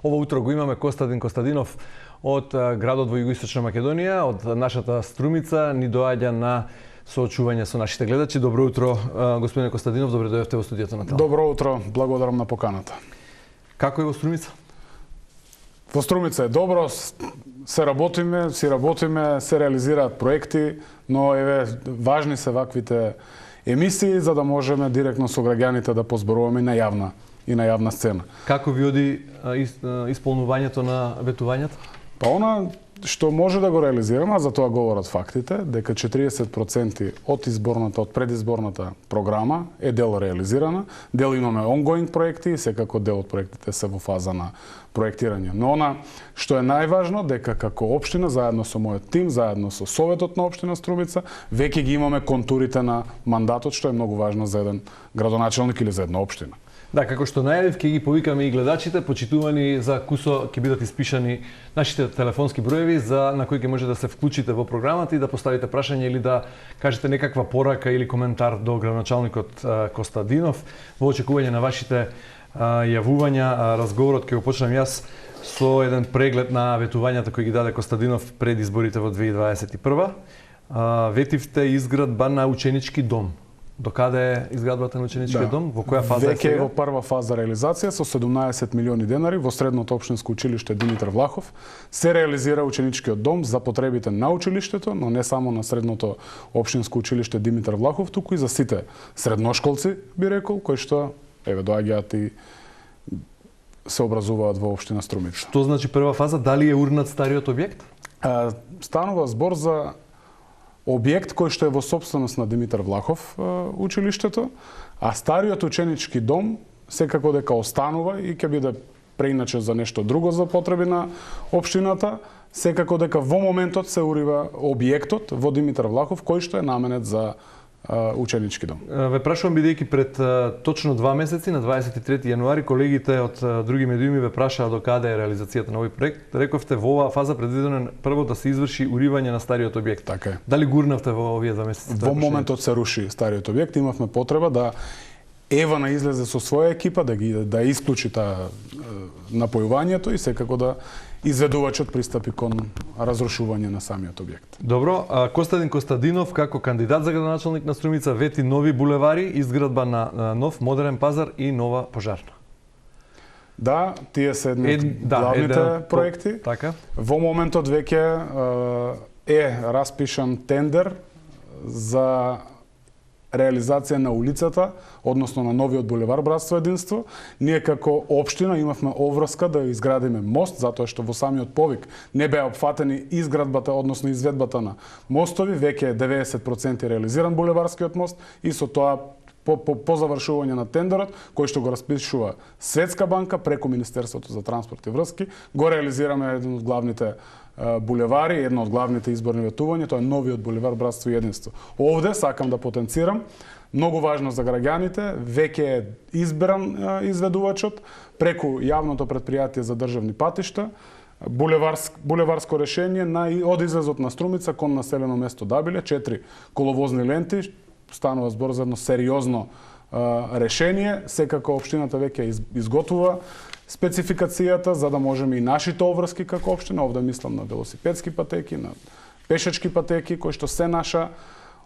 Ово утро го имаме Костадин Костадинов од градот во Југоисточна Македонија, од нашата Струмица, ни доаѓа на соочување со нашите гледачи. Добро утро, господине Костадинов, добре дојдовте во студиото на Теле. Добро утро, благодарам на поканата. Како е во Струмица? Во Струмица е добро, си работиме, се реализираат проекти, но еве важни се ваквите емисии за да можеме директно со граѓаните да позборуваме на јавна сцена. Како ви оди исполнувањето на ветувањата? Па она што може да го реализираме, а за тоа говорат фактите, дека 40% од предизборната програма е дел реализирана, дел имаме ongoing проекти и секако дел од проектите се во фаза на проектирање. Но она што е најважно, дека како општина, заедно со мојот тим, заедно со Советот на општина Струмица, веќе ги имаме контурите на мандатот, што е многу важно за еден градоначелник или за една општина. Да, како што најавив, ќе ги повикаме и гледачите, почитувани за кусо ќе бидат испишани нашите телефонски броеви на кои ќе може да се вклучите во програмата и да поставите прашање или да кажете некаква порака или коментар до градоначалникот Костадинов во очекување на вашите јавувања. Разговорот ќе го почнам јас со еден преглед на ветувањата кои ги даде Костадинов пред изборите во 2021. Ветивте изградба на ученички дом. До каде е изградбата на ученичкиот дом? Во која фаза е сега? Веќе е во прва фаза реализација со 17 милиони денари во средното општинско училиште Димитар Влахов. Се реализира ученичкиот дом за потребите на училиштето, но не само на средното општинско училиште Димитар Влахов, туку и за сите средношколци, би рекол, кои што доаѓаат и се образуваат во општина Струмица. Што значи прва фаза? Дали е урнат стариот објект? Станува збор за објект кој што е во собственост на Димитар Влахов училиштето, а стариот ученички дом секако дека останува и ќе биде преиначе за нешто друго за потреби на општината, секако дека во моментот се урива објектот во Димитар Влахов кој што е наменет за ученички дом. Ве прашувам бидејќи пред точно 2 месеци, на 23 јануари, колегите од други медиуми ве прашаа до каде е реализацијата на овој проект. Рековте во оваа фаза предвидено прво да се изврши уривање на стариот објект. Така е. Дали гурнавте во овие 2 месеци? Во моментот се руши стариот објект, имавме потреба да Евана излезе со своја екипа да исклучи таа напојувањето и секако да изведувачот пристапи кон разрушување на самиот објект. Добро, Костадин Костадинов како кандидат за градоначалник на Струмица вети нови булевари, изградба на нов модерен пазар и нова пожарна. Да, тие се едни од главните проекти. Така. Во моментот веќе е распишан тендер за реализација на улицата, односно на новиот булевар Братство единство. Ние како општина имавме обврска да изградиме мост, затоа што во самиот повик не беа опфатени изградбата, односно изведбата на мостови, веќе е 90% реализиран булеварскиот мост и со тоа по завршување на тендерот, кој што го распишува Светска банка преку Министерството за транспорт и врски, го реализираме еден од главните булевари, едно од главните изборни ветувања, тоа е новиот булевар Братство и единство. Овде сакам да потенцирам, многу важно за граѓаните, веќе е избран изведувачот преку јавното претпријатие за државни патишта, булеварско решение од излезот на Струмица кон населено место Дабиле, 4 коловозни ленти, станува збор за едно сериозно решение, секако општината веќе изготвува спецификацијата за да можеме и нашите обврски како општина, овде мислам на велосипедски патеки, на пешачки патеки, кои што се наша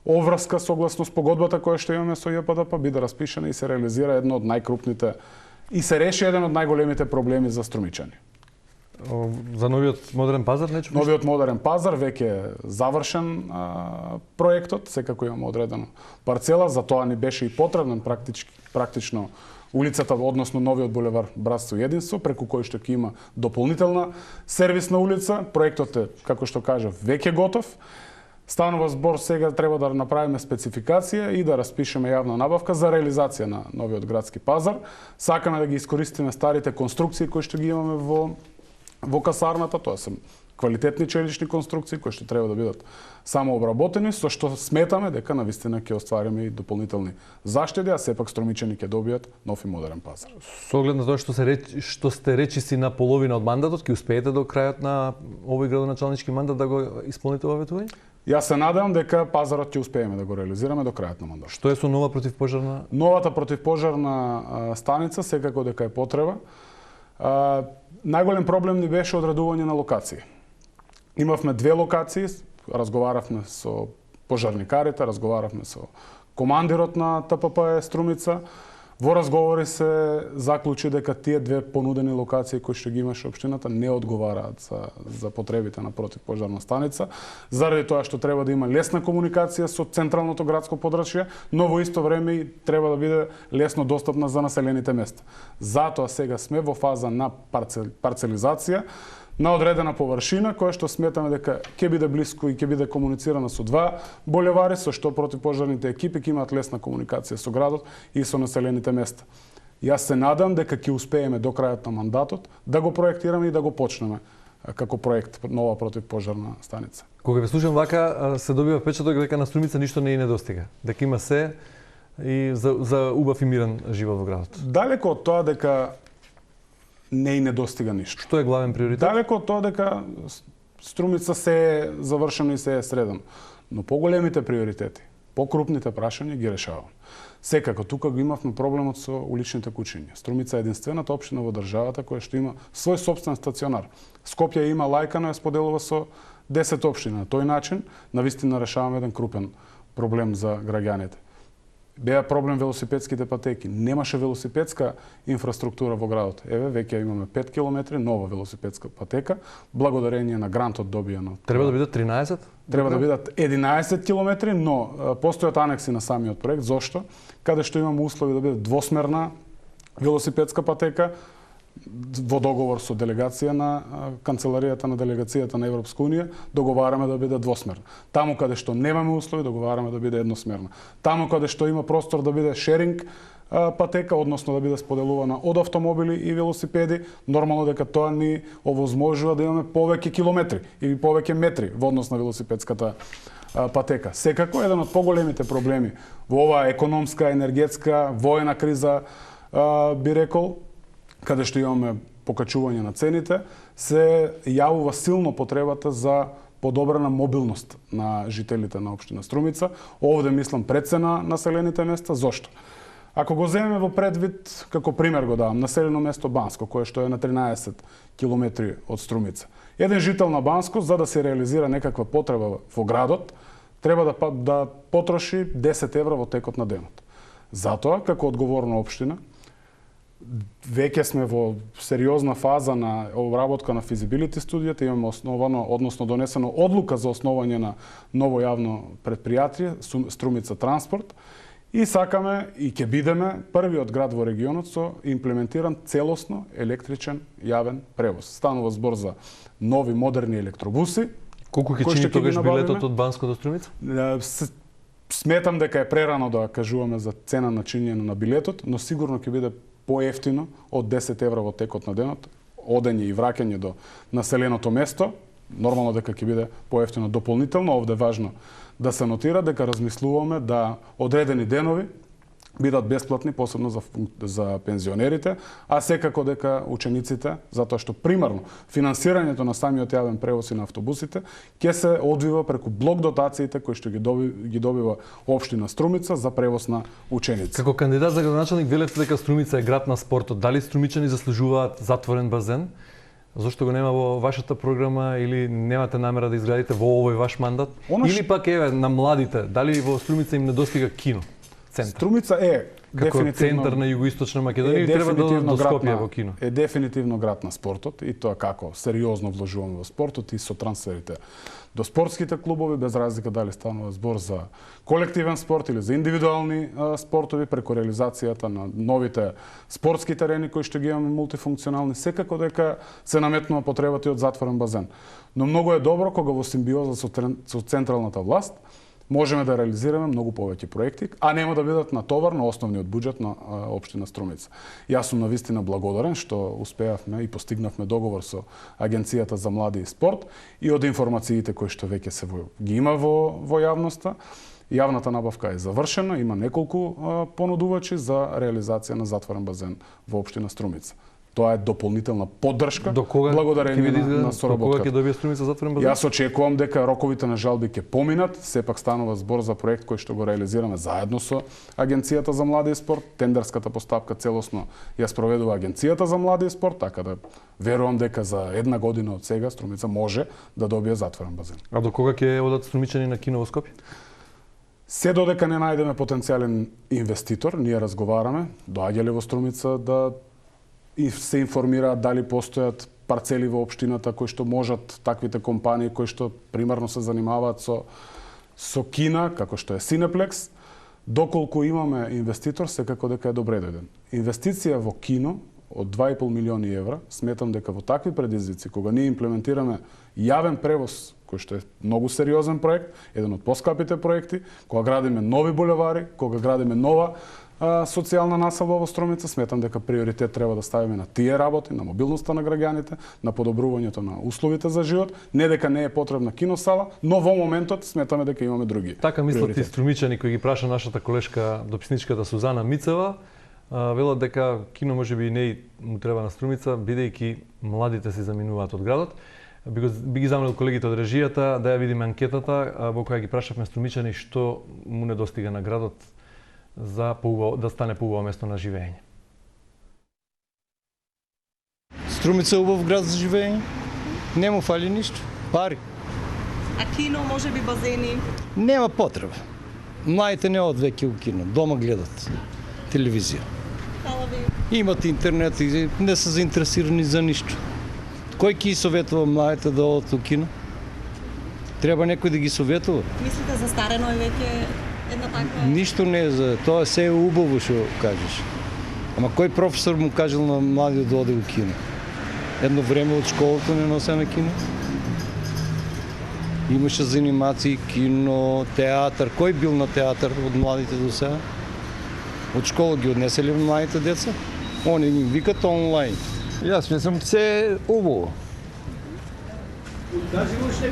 обврска согласно спогодбата која што имаме со ЈПДП биде распишана и се реализира едно од најкрупните и се реши еден од најголемите проблеми за струмичани. За новиот модерен пазар нечу? Новиот модерен пазар веќе е завршен проектот, секако имаме одредено парцела, за тоа ни беше и потребен практично улицата, односно новиот булевар Братство и единство, преку кој што ќе има дополнителна сервисна улица. Проектот е, како што кажав, веќе готов. Станува збор сега треба да направиме спецификација и да распишеме јавна набавка за реализација на новиот градски пазар. Сакаме да ги искористиме старите конструкции кои што ги имаме во касарната, тоа се квалитетни челични конструкции кои што треба да бидат само обработени, со што сметаме дека навистина ќе оствариме и дополнителни заштеди, а сепак струмичани ќе добијат нов и модерен пазар. Со оглед на тоа што сте речиси на половина од мандатот, ќе успеете до крајот на овој градоначалнички мандат да го исполните ова ветување? Јас се надевам дека пазарот ќе успееме да го реализираме до крајот на мандатот. Што е со нова противпожарна? Новата противпожарна станица секако дека е потреба. Најголем проблем ни беше одредување на локации. Имавме 2 локации, разговаравме со пожарникарите, разговаравме со командирот на ТПП Струмица. Во разговори се заклучи дека тие 2 понудени локации кои што ги имаше општината не одговараат за потребите на противпожарна станица, заради тоа што треба да има лесна комуникација со централното градско подрачје, но во исто време и треба да биде лесно достапна за населените места. Затоа сега сме во фаза на парцелизација на одредена површина, која што сметаме дека ќе биде блиску и ќе биде комуницирана со 2 булевари, со што противпожарните екипи ќе имаат лесна комуникација со градот и со населените места. Јас се надам дека ќе успееме до крајот на мандатот да го проектираме и да го почнеме како проект нова противпожарна станица. Кога ве слушам вака, се добива впечаток дека на Струмица ништо не и недостига. Дека има се и за убав и мирен живот во градот. Далеко од тоа дека не и недостига ништо. Што е главен приоритет? Далеко од тоа дека Струмица се е завршено и се е средено. Но поголемите приоритети, покрупните прашања ги решаваме. Секако, тука го имавме проблемот со уличните кучиња. Струмица е единствената општина во државата која што има свој собствен стационар. Скопје има лајка, но ја споделува со 10 општини. На тој начин, навистина решаваме еден крупен проблем за граѓаните. Беа проблем велосипедските патеки. Немаше велосипедска инфраструктура во градот. Еве, веќе имаме 5 километри нова велосипедска патека, благодарение на грантот добиен. Треба да бидат 13? Треба да бидат 11 километри, но постојат анекси на самиот проект. Зошто? Каде што имаме услови да биде двосмерна велосипедска патека, во договор со делегација на канцеларијата на делегацијата на Европска унија, договараме да биде двосмерна. Таму каде што немаме услови, договараме да биде едносмерна. Таму каде што има простор да биде шеринг патека, односно да биде споделувана од автомобили и велосипеди, нормално дека тоа ни овозможува да имаме повеќе километри или повеќе метри во однос на велосипедската патека. Секако еден од поголемите проблеми во оваа економска, енергетска, воена криза, би рекол, каде што имаме покачување на цените, се јавува силно потребата за подобрена мобилност на жителите на општина Струмица. Овде мислам прецена населените места. Зошто? Ако го земеме во предвид, како пример го давам, населено место Банско, кое што е на 13 километри од Струмица. Еден жител на Банско, за да се реализира некаква потреба во градот, треба да потроши 10 евра во текот на денот. Затоа, како одговорна општина, веќе сме во сериозна фаза на обработка на физибилити студијата, имаме основано, односно донесено одлука за основање на ново јавно предпријатие, Струмица Транспорт, и сакаме и ќе бидеме првиот град во регионот со имплементиран целосно електричен јавен превоз. Станува збор за нови модерни електробуси. Колку ќе чини тогаш билетот од Банско до Струмица? Сметам дека е прерано да кажуваме за цена на чинење на билетот, но сигурно ќе биде поевтино од 10 евра во текот на денот, одење и враќање до населеното место. Нормално дека ќе биде поевтино дополнително. Овде е важно да се нотира дека размислуваме да одредени денови бидат бесплатни, посебно за пензионерите, а секако дека учениците, затоа што примарно финансирањето на самиот јавен превоз и на автобусите ќе се одвива преку блок дотациите кои што ги добива општина Струмица за превоз на ученици. Како кандидат за градоначалник велевте дека Струмица е град на спортот. Дали струмичани заслужуваат затворен базен? Зошто го нема во вашата програма или немате намера да изградите во овој ваш мандат? Или пак еве на младите, дали во Струмица им недостига кино? Центар. Струмица е како центар на југоисточна Македонија и треба да до Скопје во кино. Е дефинитивно град на спортот и тоа како сериозно вложуваме во спортот и со трансферите до спортските клубови, без разлика дали станува збор за колективен спорт или за индивидуални спортови, преку реализацијата на новите спортски терени кои што ги имаме мултифункционални, секако дека се наметнува потребата и од затворен базен. Но многу е добро кога во симбиоза со централната власт можеме да реализираме многу повеќе проекти, а нема да бидат натовар на основниот буџет на општина Струмица. Јас сум навистина благодарен што успеавме и постигнавме договор со Агенцијата за млади и спорт и од информациите кои што веќе се ги има во јавноста. Јавната набавка е завршена, има неколку понудувачи за реализација на затворен базен во општина Струмица. Тоа е дополнителна поддршка До кога благодарение на До кога соработката. ќе добие Струмица затворен базар? Јас очекувам дека роковите на жалби ќе поминат, сепак станува збор за проект кој што го реализираме заедно со Агенцијата за млади и спорт. Тендерската постапка целосно ја спроведува Агенцијата за млади и спорт, така да верувам дека за една година од сега Струмица може да добие затворен базен. А до кога ќе одат струмичани на кино во Скопје? Се додека не најдеме потенцијален инвеститор, ние разговараме, доаѓале во Струмица да и се информираат дали постојат парцели во општината кои што можат таквите компании кои што примарно се занимаваат со кина, како што е Cineplex, доколку имаме инвеститор, секако дека е добре дојден. Инвестиција во кино од 2,5 милиони евра, сметам дека во такви предизвици, кога ние имплементираме јавен превоз, кој што е многу сериозен проект, еден од поскапите проекти, кога градиме нови булевари, кога градиме нова социјална населба во Струмица, сметам дека приоритет треба да ставиме на тие работи, на мобилноста на граѓаните, на подобрувањето на условите за живот, не дека не е потребна киносала, но во моментот сметаме дека имаме други. Така мислат и струмичани кои ги праша нашата колешка дописничката Сузана Мицева, велат дека кино можеби не му треба на Струмица, бидејќи младите се заминуваат од градот. Би ги замолил колегите од режијата да ја видиме анкетата во која ги прашавме струмичани што му недостига на градот за да стане поубаво место на живење. Струмица е убав град за живење. Не му фали ништо. Пари. А кино, може би базени? Нема потреба. Младите не од веќе у кино. Дома гледат телевизија. Хвала ви. Имат интернет и не се заинтересирани за ништо. Кој ќе советува младите да одат у кино? Треба некој да ги советува. Мислите застарено е веќе една таква? Ништо не е за тоа, се е убаво што кажеш. Ама кој професор му кажал на младиот да оде у кино? Едно време од школата не носеме кино. Имаше занимации, кино, театар. Кој бил на театар од младите до сега? Од школа ги однесели младите деца? Они им викат онлайн. Јас мислам се убаво.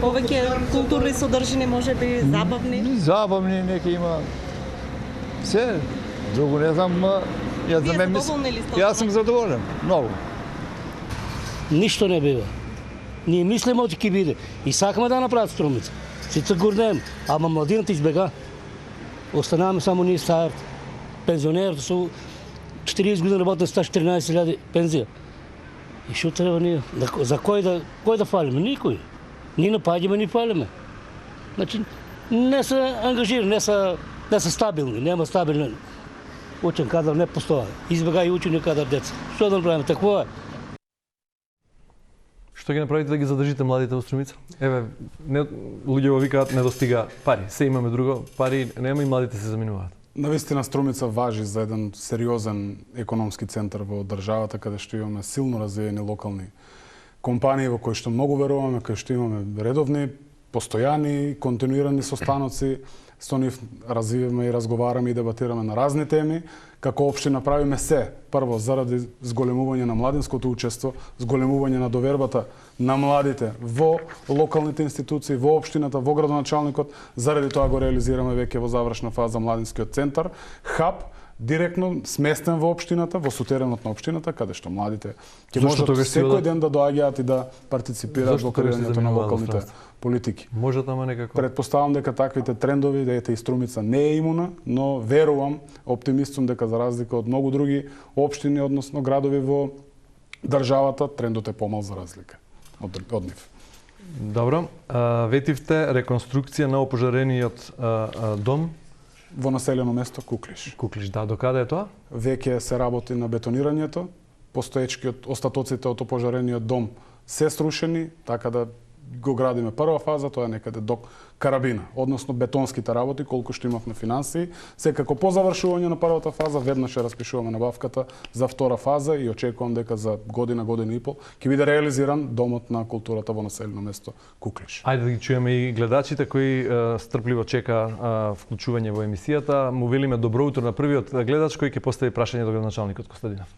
Повеќе културни содржини, може би забавни? Забавни нека има. Се, друго не знам, јас за мен задоволни ли сте? Јас сум задоволен, многу. Ништо не бива. Ние мислиме од ќе биде. И сакаме да направат Струмица. Сите гордеем, ама младината избега. Останаваме само ние старите. Пензионерите со 40 години работен стаж, 14.000 пензија. И што треба ние? За кој да фалиме? Никој. Ние напаѓаме, ни фалиме. Значи, не се ангажирани, не се стабилни, нема стабилен учен кадар, не постоја. Избега и учени кадар деца. Што да направиме? Такво е. Што ги направите да ги задржите младите во Струмица? Еве, луѓето викаат недостига пари. Се имаме друго, пари нема и младите се заминуваат. Навистина Струмица важи за еден сериозен економски центар во државата, каде што имаме силно развиени локални компании во кои што многу веруваме, кај што имаме редовни, постојани, континуирани состаноци, со нив развиваме и разговараме и дебатираме на разни теми. Како општина правиме се, прво заради зголемување на младинското учество, зголемување на довербата на младите во локалните институции, во општината, во градоначалникот, заради тоа го реализираме веќе во завршна фаза младинскиот центар, хаб, директно сместен во општината, во сутеренот на општината, каде што младите ќе можат секој ден да доаѓаат и да партиципираат во креирањето на локалните политики. Може тама некако. Предпоставам дека таквите трендови, дека и Струмица не е имуна, но верувам, оптимист сум дека за разлика од многу други општини, односно градови во државата, трендот е помал за разлика од нив. Добро, ветивте реконструкција на опожарениот дом во населено место Куклиш. Куклиш, да, докаде е тоа? Веќе се работи на бетонирањето, постоечкиот остатоците од опожарениот дом се срушени, така да го градиме прва фаза, тоа е некаде до карабина, односно бетонските работи, колку што имавме финансии. Секако по завршување на првата фаза, веднаш ја распишуваме набавката за втора фаза и очекувам дека за година и пол ќе биде реализиран домот на културата во населено место Куклиш. Ајде да ги чуеме и гледачите кои стрпливо чека вклучување во емисијата. Му велиме добро утро на првиот гледач кој ќе постави прашање до градоначалникот Костадинов.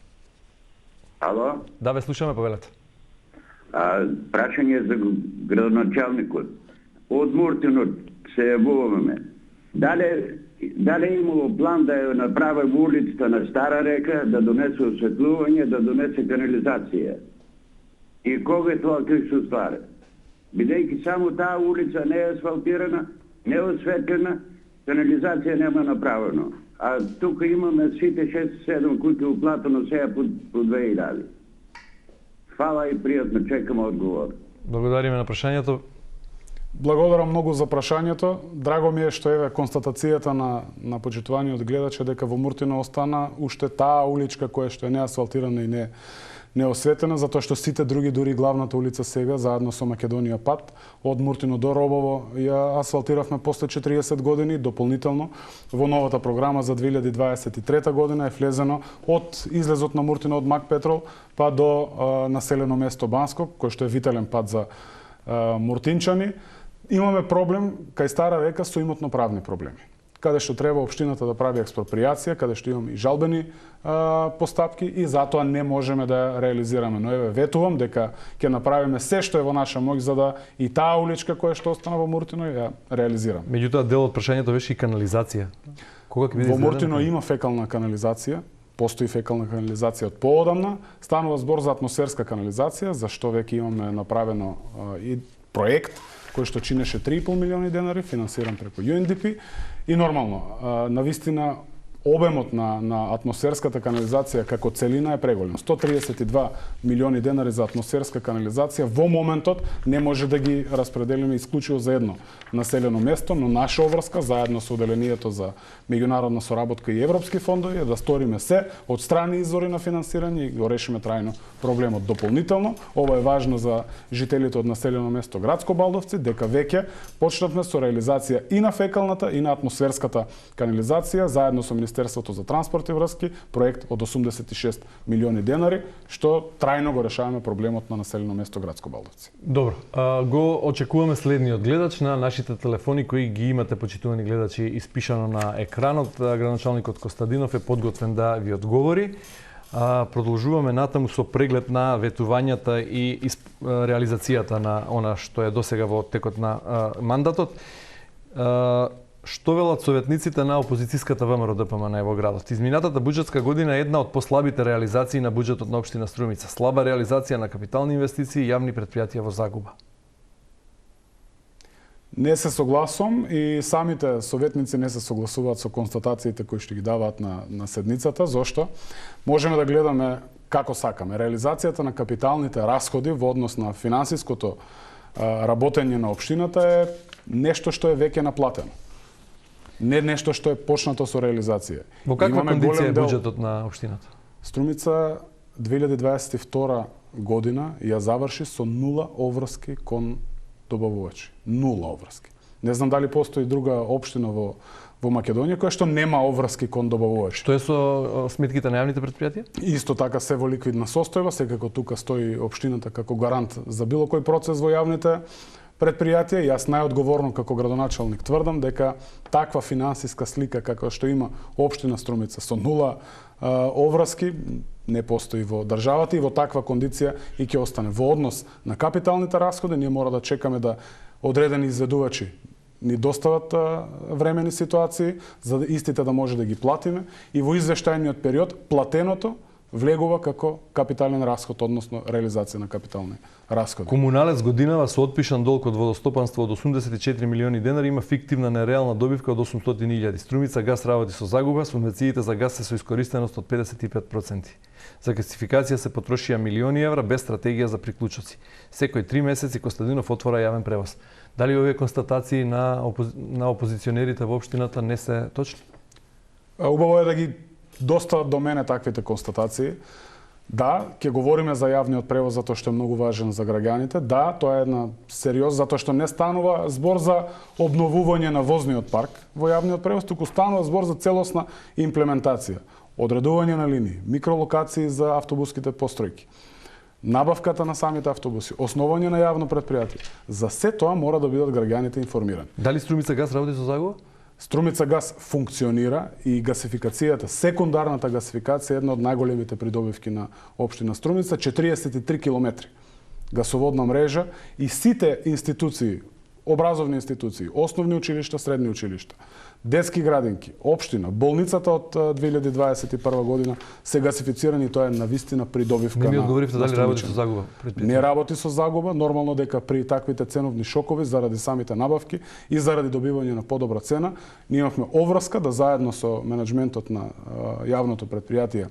Ало? Да, ве слушаме, повелете. Прашање за градоначалникот. Од Муртинот се јавуваме. Дали Дали е имало план да ја направи улицата на Стара река, да донесе осветлување, да донесе канализација? И кога е тоа ќе се оствари? Бидејќи само таа улица не е асфалтирана, не е осветлена, канализација нема направено. А тука имаме сите 6-7 куќи уплатено сега по 2000. Фала и пријатно, чекаме одговор. Благодариме на прашањето. Благодарам многу за прашањето. Драго ми е што еве констатацијата на почитуваниот гледач е дека во Муртино остана уште таа уличка која што е неасфалтирана и не осветена, затоа што сите други, дури главната улица сега, заедно со Македонија пат, од Муртино до Робово, ја асфалтиравме после 40 години, дополнително во новата програма за 2023 година е влезено од излезот на Муртино од Мак Петрол па до населено место Банско, кој што е витален пат за муртинчани. Имаме проблем кај Стара река со имотно-правни проблеми, каде што треба општината да прави експроприација, каде што имаме и жалбени постапки и затоа не можеме да реализираме. Но еве ветувам дека ќе направиме се што е во наша моќ за да и таа уличка која што остана во Муртино ја реализираме. Меѓутоа дел од прашањето беше и канализација. Кога ќе биде во Муртино има фекална канализација, постои фекална канализација од поодамна, станува збор за атмосферска канализација, за што веќе имаме направено и проект кој што чинеше 3,5 милиони денари, финансиран преку UNDP и нормално, навистина обемот на атмосферската канализација како целина е преголем. 132 милиони денари за атмосферска канализација во моментот не може да ги распределиме исклучиво за едно населено место, но наша обврска заедно со одделението за меѓународна соработка и европски фондови е да сториме се од страни извори на финансирање и го решиме трајно проблемот. Дополнително, ова е важно за жителите од населено место Градско Балдовци, дека веќе почнавме со реализација и на фекалната и на атмосферската канализација заедно со Министерството за транспорт и врски, проект од 86 милиони денари, што трајно го решаваме проблемот на населено место Градско Балдовци. Добро, го очекуваме следниот гледач на нашите телефони кои ги имате, почитувани гледачи, испишано на екранот. Градоначалникот Костадинов е подготвен да ви одговори. Продолжуваме натаму со преглед на ветувањата и реализацијата на она што е досега во текот на мандатот. Што велат советниците на опозицијската ВМРО ДПМН во градот? Изминатата буџетска година е една од послабите реализации на буџетот на општина Струмица. Слаба реализација на капитални инвестиции и јавни претпријатија во загуба. Не се согласувам и самите советници не се согласуваат со констатациите кои што ги даваат на седницата, зошто можеме да гледаме како сакаме. Реализацијата на капиталните расходи во однос на финансиското работење на општината е нешто што е веќе наплатено. Не нешто што е почнато со реализација. Во каква кондиција е буџетот на општината? Струмица 2022 година ја заврши со 0 обврски кон добавувачи. 0 обврски. Не знам дали постои друга општина во Македонија која што нема обврски кон добавувачи. Што е со сметките на јавните претпријатија? Исто така се во ликвидна состојба, секако тука стои општината како гарант за било кој процес во јавните предпријатија. Јас најодговорно како градоначалник тврдам дека таква финансиска слика како што има општина Струмица со 0 обврски не постои во државата и во таква кондиција и ќе остане. Во однос на капиталните расходи ние мора да чекаме да одредени изведувачи ни достават времени ситуации за да истите да може да ги платиме и во извештајниот период платеното влегува како капитален расход, односно реализација на капитални расходи. Комуналец годинава со отпишан долг од водостопанство од 84 милиони денари има фиктивна нереална добивка од 800.000. Струмица газ работи со загуба, субвенциите за газ се со искористеност од 55%. За гасификација се потрошија милиони евра без стратегија за приклучоци. Секој 3 месеци Костадинов отвора јавен превоз. Дали овие констатации на опозиционерите во општината не се точни? Убаво е да ги достават до мене таквите констатации. Да, ќе говориме за јавниот превоз затоа што е многу важен за граѓаните. Да, тоа е една сериозна затоа што не станува збор за обновување на возниот парк во јавниот превоз, туку станува збор за целосна имплементација, одредување на линии, микролокации за автобуските постројки, набавката на самите автобуси, основање на јавно предпријатие. За се тоа мора да бидат граѓаните информирани. Дали Струмица газ работи со загуба? Струмица газ функционира и гасификацијата, секундарната гасификација е една од најголемите придобивки на општина Струмица, 43 километри гасоводна мрежа и сите институции, образовни институции, основни училишта, средни училишта, детски градинки, општина, болницата од 2021 година се гасифицирани, тоа е навистина придобивка Не ми на одговоривте дали работи Струмичани. со загуба. Не работи со загуба, нормално дека при таквите ценовни шокови заради самите набавки и заради добивање на подобра цена, ние имавме обврска да заедно со менеджментот на јавното предпријатие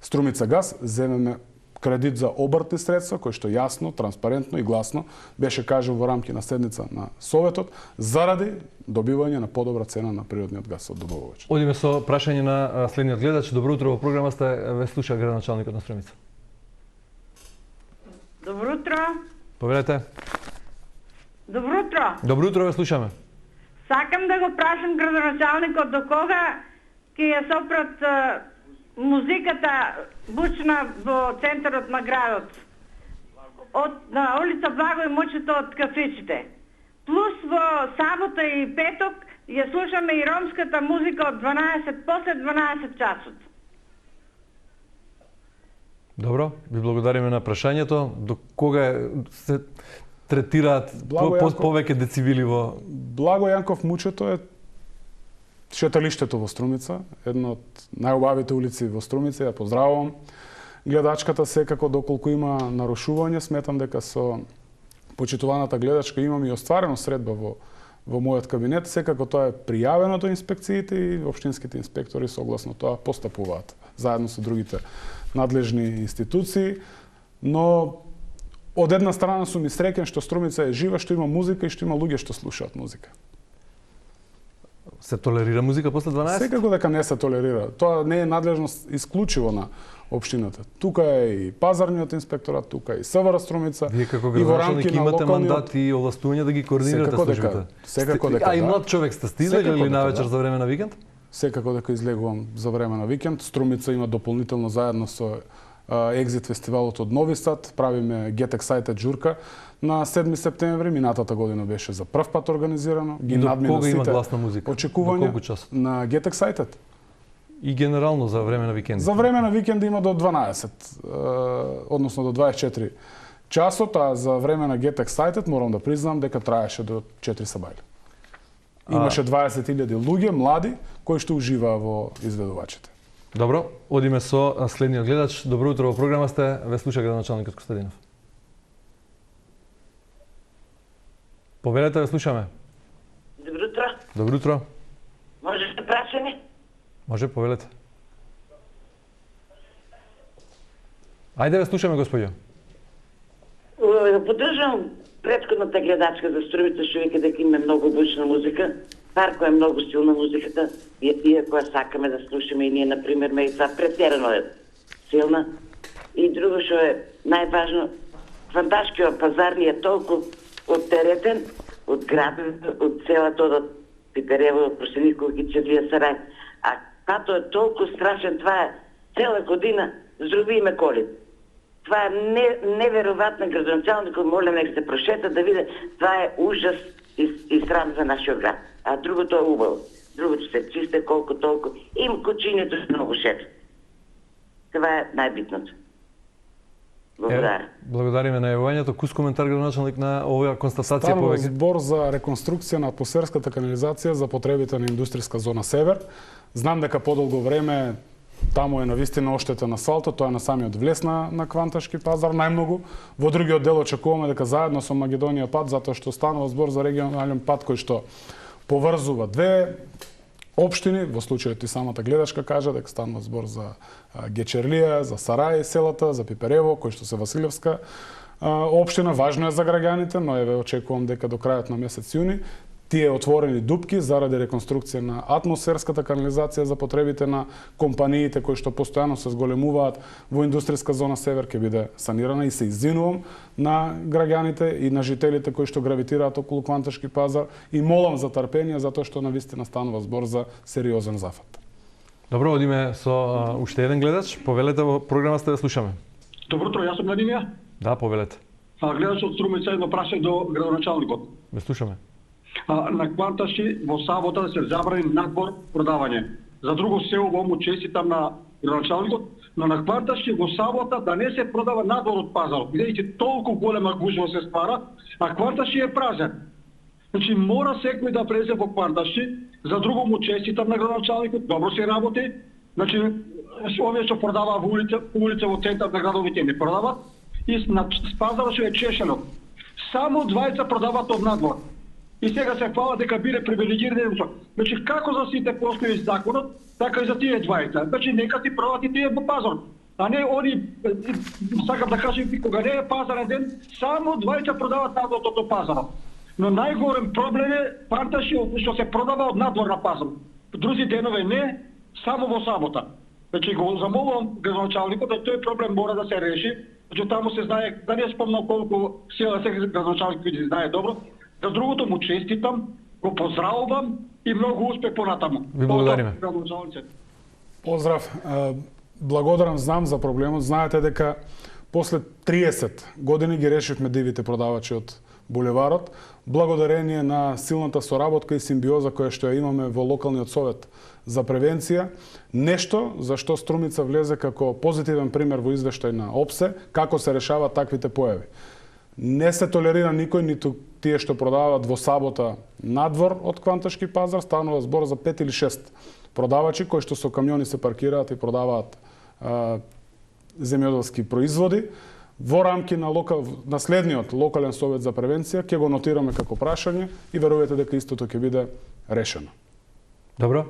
Струмица газ земеме кредит за обртни средства, кој што јасно, транспарентно и гласно беше кажан во рамки на седница на Советот, заради добивање на подобра цена на природниот газ од добавувач. Одиме со прашање на следниот гледач. Добро утро, во програма сте, ве слуша градоначалникот на Струмица. Добро утро. Повелете. Добро утро. Добро утро, ве слушаме. Сакам да го прашам градоначалникот до кога ќе ја сопрат музиката бучна во центарот на градот. На улица Благо и мочето од кафичите. Плюс во сабота и петок ја слушаме и ромската музика од 12 после 12 часот. Добро, ви благодариме на прашањето. До кога се третираат повеќе децибили во... Благо Јанков мучето е шеталиштето во Струмица, една од најубавите улици во Струмица, ја поздравувам. Гледачката секако доколку има нарушување, сметам дека со почитуваната гледачка имам и остварено средба во мојот кабинет, секако тоа е пријавено до инспекциите и општинските инспектори согласно тоа постапуваат заедно со другите надлежни институции, но од една страна сум и среќен што Струмица е жива, што има музика и што има луѓе што слушаат музика. Се толерира музика после 12? Секако дека не се толерира. Тоа не е надлежност исклучиво на општината. Тука е и пазарниот инспекторат, тука е и СВР Струмица. Вие како градоначалник имате мандат и овластување да ги координирате службите. Секако дека. А и млад човек сте стиле или навечер за време на викенд? Секако дека излегувам за време на викенд. Струмица има дополнително заедно со Екзит фестивалот од Нови Сад, правиме Get Excited журка на 7 септември, минатата година беше за прв пат организирано. Ги надмина сите има гласна музика? Очекувања на Get Excited. И генерално за време на викенди? За време на викенди има до 12, односно до 24 часот, а за време на Get Excited морам да признам дека траеше до 4 сабајли. Имаше 20.000 луѓе, млади, кои што уживаа во изведувачите. Добро, одиме со следниот гледач. Добро утро, во програма сте, ве слуша градоначалникот Костадинов. Повелете, ве слушаме. Добро утро. Добро утро. Може да прашаме? Може, повелете. Ајде ве слушаме, господјо. Поддржам претходната гледачка за Струмица, што вика дека има многу бучна музика. Парко е многу силна музиката, иако ја сакаме да слушаме и ние, например, мејца претерано е силна. И друго што е најважно, фанташкиот пазар ни е толку оттеретен од градот, од целата од Пиперево, Просеников и Чевлија Сарај. А като е толку страшен, това е цела година, здравиме коли. Това е неверојатно, градоначалникот, молам нека се прошета да види, това е ужас и срам за нашиот град. А другото е убаво. Другото се чисте колку толку. Им кучињето се многу шет. Това е најбитното. Благодарам. Благодариме на јавувањето. Кус коментар градоначалник на оваа констатација Станува повеќе? збор за реконструкција на атмосферската канализација за потребите на индустријска зона Север. Знам дека подолго време таму е навистина оштетен асфалтот, тоа е на самиот влез на Кванташки пазар најмногу. Во другиот дел очекуваме дека заедно со Македонија пат, затоа што станува збор за регионален пат кој што поврзува две општини, во случајот и самата гледачка кажа дека станува збор за Гечерлија, за Сарај селата, за Пиперево, кој што се Василевска општина, важно е за граѓаните, но еве очекувам дека до крајот на месец јуни тие отворени дупки заради реконструкција на атмосферската канализација за потребите на компаниите кои што постојано се зголемуваат во индустријска зона Север ќе биде санирана и се извинувам на граѓаните и на жителите кои што гравитираат околу Кванташки пазар и молам за трпение затоа што навистина станува збор за сериозен зафат. Добро, одиме со уште еден гледач. Повелете, во програма сте да слушаме. Добро утро, јас сум Владимир. Да, повелете. Гледач од Струмица, едно прашање до градоначалникот. Ве слушаме. На Кванташки во сабота да се забрани надвор продавање. За друго село му честитам на градоначалникот, но на Кванташки во сабота да не се продава надвор од пазарот, бидејќи толку голема гужва се ствара, а Кванташки е празен. Значи мора секој да влезе во Кварташи, за друго му честитам на градоначалникот, добро се работи. Значи овие што продаваа во улица во центар на градовите не продават и на пазарот што е чешено. Само двајца продаваат од надвор. И сега се фала дека биде привилегирани. Значи како за сите постои законот, така и за тие двајца. Значи нека ти продават и тие во пазар. А не они, сакам да кажам, кога не е пазарен ден, само двајца продаваат надвор од пазарот. Но најголем проблем е Кварташи што се продава од надвор на пазар. Други денове не, само во сабота. Значи го замолувам градоначалникот да тој проблем мора да се реши. Значи таму се знае, да не спомнам колку сила се градоначалник кој знае добро. За другото му честитам, го поздравувам и многу успех понатаму. Ви благодариме. Поздрав. Благодарам, знам за проблемот. Знаете дека после 30 години ги решивме дивите продавачи од булеварот, благодарение на силната соработка и симбиоза која што ја имаме во локалниот совет за превенција, нешто за што Струмица влезе како позитивен пример во извештај на ОПСЕ, како се решаваат таквите појави. Не се толерира никој, ниту тие што продаваат во сабота надвор од Кванташки пазар, станува збор за 5 или 6 продавачи кои што со камиони се паркираат и продаваат земјоделски производи. Во рамки на следниот локален совет за превенција ќе го нотираме како прашање и верувате дека истото ќе биде решено. Добро.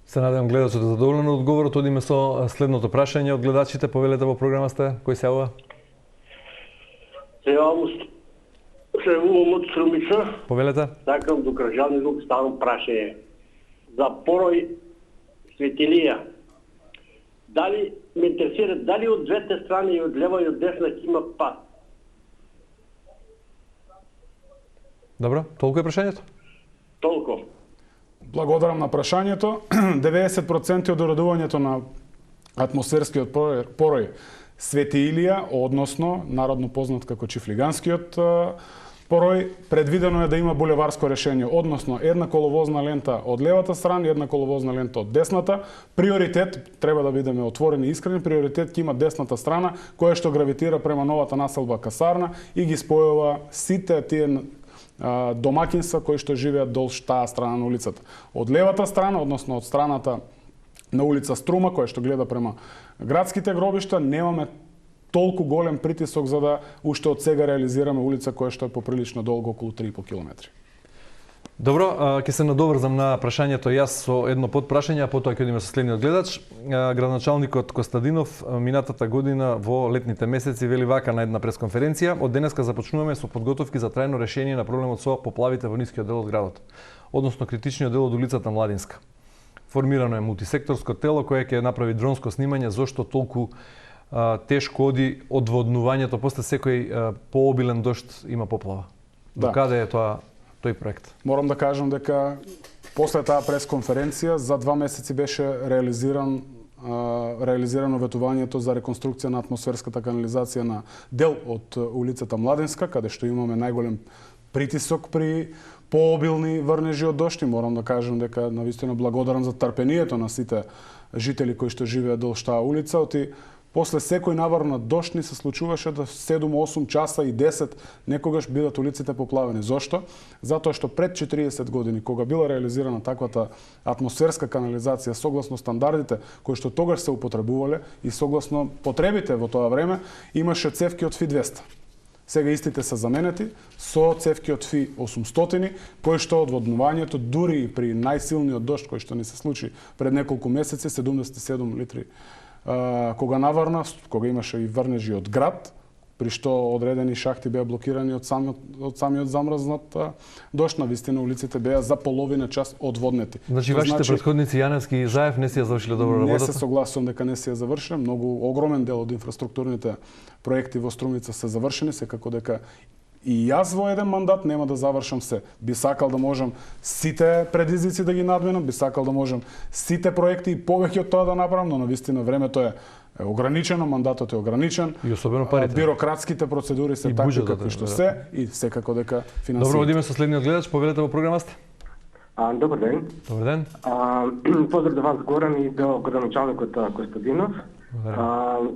Се надевам гледачот е задоволен од одговорот. Одиме со следното прашање од гледачите. Повелете во програма сте. Кој се јавува? Се јавувам од Струмица. Повелете. Сакам до граѓаните ставам прашање за порој светилија. Дали ме интересира дали од двете страни, и од лева и од десна, ќе има пат? Добро, толку е прашањето? Толку. Благодарам на прашањето. 90% од уредувањето на атмосферскиот порој Свети Илија, односно народно познат како Чифлиганскиот порој, предвидено е да има булеварско решение, односно една коловозна лента од левата страна и една коловозна лента од десната. Приоритет, треба да бидеме отворени и искрени, приоритет ќе има десната страна, која што гравитира према новата населба Касарна и ги спојува сите тие домакинства кои што живеат долж таа страна на улицата. Од левата страна, односно од страната на улица Струма, која што гледа према градските гробишта, немаме толку голем притисок за да уште од сега реализираме улица која што е поприлично долго, околу 3,5 километри. Добро, ќе се надоврзам на прашањето јас со едно подпрашање, а потоа ќе одиме со следниот гледач. Градоначалникот Костадинов минатата година во летните месеци вели вака на една пресконференција: од денеска започнуваме со подготовки за трајно решение на проблемот со поплавите во нискиот дел од градот, односно критичниот дел од улицата Младинска. Формирано е мултисекторско тело кое ќе направи дронско снимање зошто толку тешко оди одводнувањето после секој пообилен дожд има поплава. Да. Докаде е тој проект? Морам да кажам дека после таа пресконференција за 2 месеци беше реализирано ветувањето за реконструкција на атмосферската канализација на дел од улицата Младинска, каде што имаме најголем притисок при пообилни врнежи од дожд. Морам да кажам дека навистина благодарам за трпението на сите жители кои што живеат долж таа улица. После секој навар на дожд ни се случуваше да 7-8 часа и 10 некогаш бидат улиците поплавени. Зошто? Затоа што пред 40 години, кога била реализирана таквата атмосферска канализација согласно стандардите кои што тогаш се употребувале и согласно потребите во тоа време, имаше цевки од ФИ-200. Сега истите се заменети со цевки од ФИ-800, кои што одводнувањето дури и при најсилниот дожд кој што ни се случи пред неколку месеци, 77 литри кога наварна, кога имаше и врнежи од град, при што одредени шахти беа блокирани од самиот замрзнат дожд, навистина улиците беа за половина час одводнети. Значи вашите претходници Јаневски и Заев не си ја завршиле добро работата? Не се согласувам дека не си ја завршиле. Многу огромен дел од инфраструктурните проекти во Струмица се завршени, секако дека и јас во еден мандат нема да завршам се. Би сакал да можам сите предизвици да ги надминам, би сакал да можам сите проекти и повеќе од тоа да направам, но навистина времето е ограничено, мандатот е ограничен. И особено парите. Бирократските процедури се такви какви што се и секако дека финансирано. Добро, одиме со следниот гледач, повелете во програмата. Добар ден. Добар ден. Поздрав до вас, Горан, и до градоначалникот Костадинов.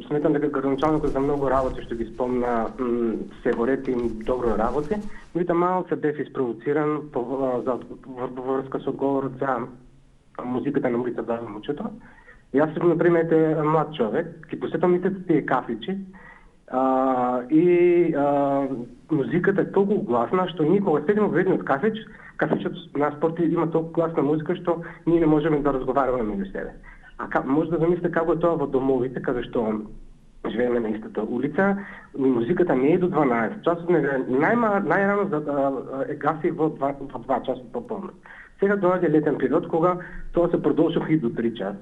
Сметам дека градоначалникот за многу работи што ги спомна се во ред и добро работи, меѓутоа малку бев испровоциран во врска со одговорот за музиката на улица Давид Мучето. Јас сум, например, млад човек, ќе посетам и тие кафичи, и музиката е толку гласна, што ние кога седиме во едниот кафичот на спорт има толку гласна музика, што ние не можеме да разговараме меѓу себе. Може да замислите како е тоа во домовите, каде што живееме на истата улица, музиката не е до 12 часот, најрано е гаси во 2 часот пополнок. Сега доаѓа летен период кога тоа се продолжува и до 3 часа.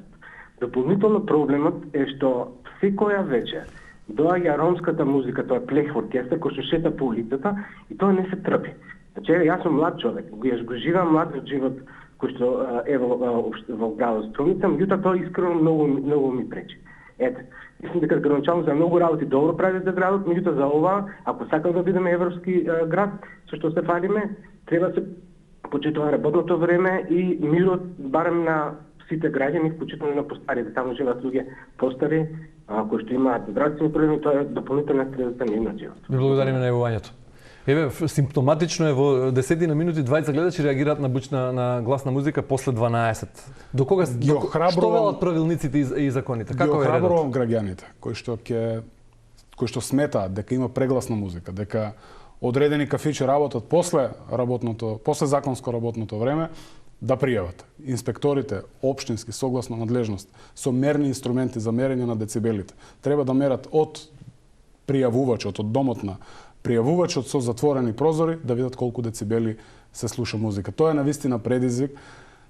Дополнително проблемот е што секоја вечер доаѓа ромската музика, тоа е плех оркестар кој што шета по улицата и тоа не се трпи. Значи, јас сум млад човек, го живеам младиот живот кој што е во градот Струмица, меѓутоа тоа искрено многу ми пречи. Ете, мислам дека градоначалник за многу работи добро прави за градот, меѓутоа за ова, ако сакаме да бидеме европски град, со што се фалиме, треба се почитува работното време и мирот барем на сите граѓани, вклучително на постарите. Таму живеат луѓе постари, кои што имаат здравствени проблеми, тоа е дополнителна средата на нивниот живот. Ви благодариме на јавувањето. Еве, симптоматично е во 10 минути 20 гледачи реагираат на бучна на гласна музика после 12. До кога што велат правилниците и законите? Како е редот? Ги охрабрувам граѓаните кои што сметаат дека има прегласна музика, дека одредени кафичи работат после законско работното време, да пријават. Инспекторите, општински, согласно надлежност, со мерни инструменти за мерење на децибелите, треба да мерат од пријавувачот, од домот на пријавувачот со затворени прозори, да видат колку децибели се слуша музика. Тоа е навистина предизвик.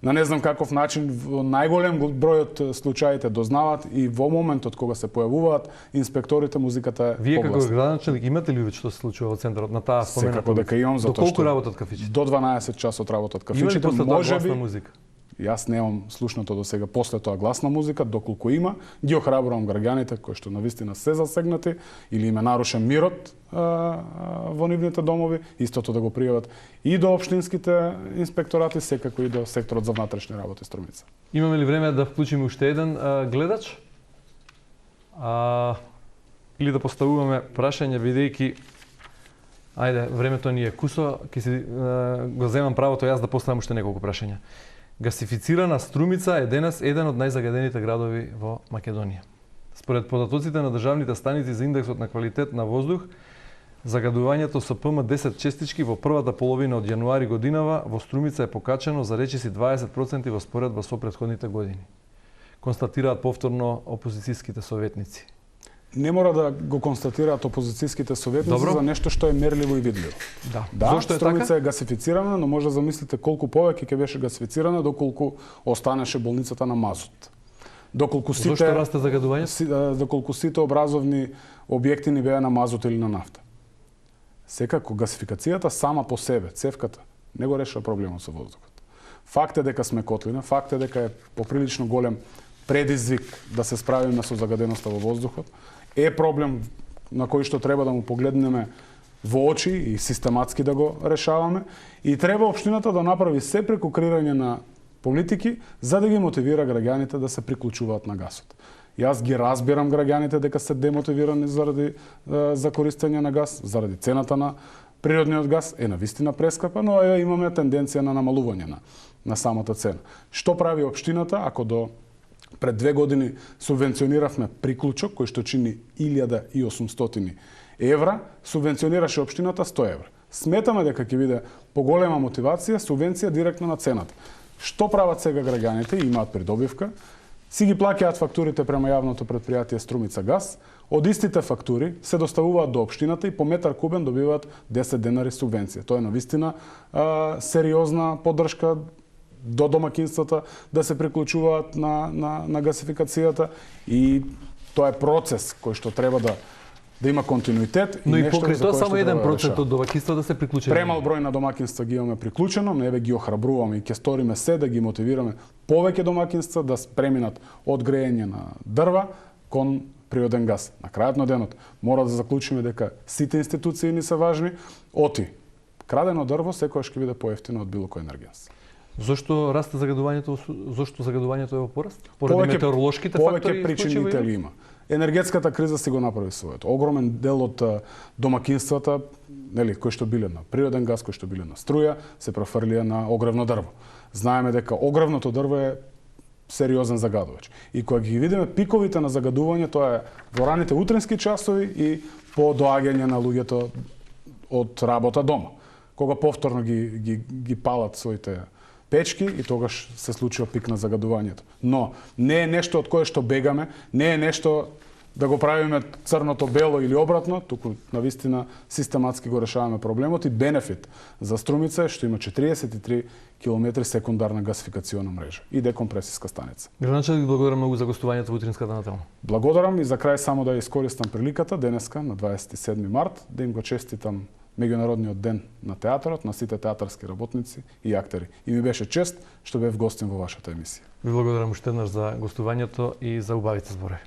На не знам каков начин, во најголем број од случаите дознават и во моментот кога се појавуваат инспекторите, музиката е Вие како градоначалник имате ли што се случува во центарот на таа спомената? Секако дека имам, затоа што до колку работат кафичите? До 12 часот работат кафичите. Има ли после тоа гласна музика? Јас немам слушнато до сега после тоа гласна музика, доколку има, ги охрабрувам граѓаните кои што навистина се засегнати или им е нарушен мирот во нивните домови, истото да го пријават и до општинските инспекторати, секако и до секторот за внатрешни работи Струмица. Имаме ли време да вклучиме уште еден гледач? Или да поставуваме прашање, бидејќи времето ни е кусо, ќе си го земам правото јас да поставам уште неколку прашања. Гасифицирана Струмица е денес еден од најзагадените градови во Македонија. Според податоците на државните станици за индексот на квалитет на воздух, загадувањето со ПМ10 честички во првата половина од јануари годинава во Струмица е покачено за речиси 20% во споредба со претходните години. Констатираат повторно опозицијските советници. Не мора да го констатираат опозицијските советници за нешто што е мерливо и видливо. Зошто е Струмица така? е гасифицирана, но може да замислите колку повеќе ќе беше гасифицирана доколку останеше болницата на мазут. Доколку Зошто расте загадувањето? Доколку сите образовни објекти не беа на мазут или на нафта. Секако гасификацијата сама по себе, цевката, не го решава проблемот со воздухот. Факт е дека сме котлина, факт е дека е поприлично голем предизвик да се справиме со загаденоста во воздухот. Е проблем на кој што треба да му погледнеме во очи и систематски да го решаваме. И треба општината да направи се преку креирање на политики за да ги мотивира граѓаните да се приклучуваат на гасот. Јас ги разбирам граѓаните дека се демотивирани за користење на газ, заради цената на природниот газ е навистина прескапа, но имаме тенденција на намалување на самата цена. Што прави општината ако пред 2 години субвенциониравме приклучок кој што чини 1800 евра, субвенционираше општината 100 евра. Сметаме дека ќе биде поголема мотивација субвенција директно на цената. Што прават сега граѓаните? Имаат придобивка, си ги плаќаат фактурите према јавното претпријатие Струмица газ, од истите фактури се доставуваат до општината и по метар кубен добиваат 10 денари субвенција. Тоа е навистина сериозна поддршка до домакинствата да се приклучуваат на гасификацијата и тоа е процес кој што треба да има континуитет. Но и покрај тоа само 1% од домакинства да се приклучени. Премал број на домакинства ги имаме приклучено, но еве ги охрабруваме и ќе сториме се да ги мотивираме повеќе домакинства да преминат од грејење на дрва кон природен газ. На крајот на денот мора да заклучиме дека сите институции ни се важни. Крадено дрво секогаш ќе биде поевтино од било кој енергенс. Зошто расте загадувањето? Зошто загадувањето е во пораст? Поради метеоролошките фактори? Повеќе причинители има. енергетската криза си го направи своето. Огромен дел од домакинствата, нели, кои што биле на природен газ, кои што биле на струја, се префрлија на огревно дрво. Знаеме дека огревното дрво е сериозен загадувач. И кога ги видиме пиковите на загадување, тоа е во раните утренски часови и по доаѓање на луѓето од работа дома. Кога повторно ги палат своите печки и тогаш се случува пик на загадувањето. Но не е нешто од кое што бегаме, не е нешто да го правиме црното бело или обратно, туку навистина систематски го решаваме проблемот и бенефит за Струмица е што има 43 км секундарна гасификациона мрежа и декомпресиска станица. Градоначелник, ви благодарам многу за гостувањето во утринската нателна. Благодарам и за крај само да искористам приликата денеска на 27 март да им го честитам Меѓународниот ден на театарот, на сите театарски работници и актери. И ми беше чест што бев гостин во вашата емисија. Ви благодарам уште еднаш за гостувањето и за убавите зборови.